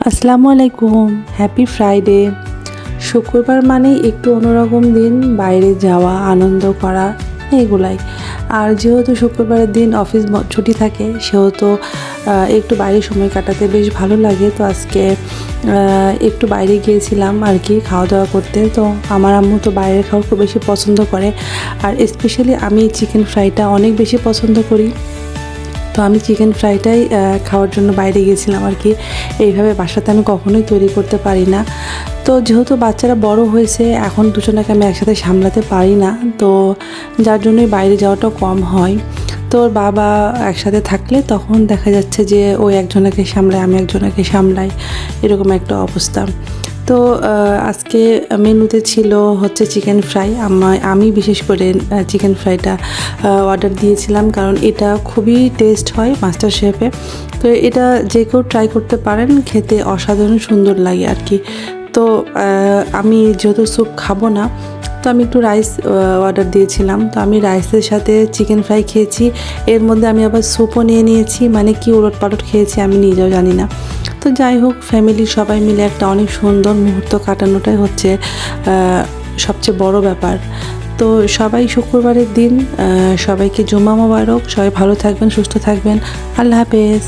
আসসালামু আলাইকুম, happy Friday. শুক্রবার মানেই একটু অন্যরকম দিন, বাইরে যাওয়া, আনন্দ করা, এগুলাই। আর যেহেতু শুক্রবারের দিন অফিস ছুটি থাকে, সেহেতু একটু বাইরে সময় কাটাতে বেশ ভালো লাগে। তো আজকে একটু বাইরে গিয়েছিলাম আর কি, খাওয়া দাওয়া করতে। তো আমার আম্মু তো বাইরের খাওয়া খুব বেশি পছন্দ করে, আর স্পেশালি আমি চিকেন ফ্রাইটা অনেক বেশি পছন্দ করি। তো আমি চিকেন ফ্রাইটাই খাওয়ার জন্য বাইরে গিয়েছিলাম আর কি। এইভাবে বাসাতে আমি কখনোই তৈরি করতে পারি না। তো যেহেতু বাচ্চারা বড় হয়েছে, এখন দুজনকে আমি একসাথে সামলাতে পারি না, তো যার জন্যই বাইরে যাওয়াটা কম হয়। তো ওর বাবা একসাথে থাকলে তখন দেখা যাচ্ছে যে ওই একজনকে সামলায়, আমি একজনকে সামলাই, এরকম একটা অবস্থা। তো আজকে মেনুতে ছিল হচ্ছে চিকেন ফ্রাই। আমি বিশেষ করে চিকেন ফ্রাইটা অর্ডার দিয়েছিলাম, কারণ এটা খুবই টেস্ট হয় মাস্টার শেফে। তো এটা যে কেউ ট্রাই করতে পারেন, খেতে অসাধারণ সুন্দর লাগে আর কি। তো আমি যেহেতু স্যুপ খাবো না, তো আমি একটু রাইস অর্ডার দিয়েছিলাম। তো আমি রাইসের সাথে চিকেন ফ্রাই খেয়েছি, এর মধ্যে আমি আবার স্যুপও নিয়ে নিয়েছি। মানে কি উলট পালট খেয়েছি আমি নিজেও জানি না। তো যাই হোক, ফ্যামিলির সবাই মিলে একটা অনেক সুন্দর মুহূর্ত কাটানোটাই হচ্ছে সবচেয়ে বড় ব্যাপার। তো সবাই শুক্রবারের দিন সবাইকে জুম্মা মোবারক। সবাই ভালো থাকবেন, সুস্থ থাকবেন। আল্লাহ হাফেজ।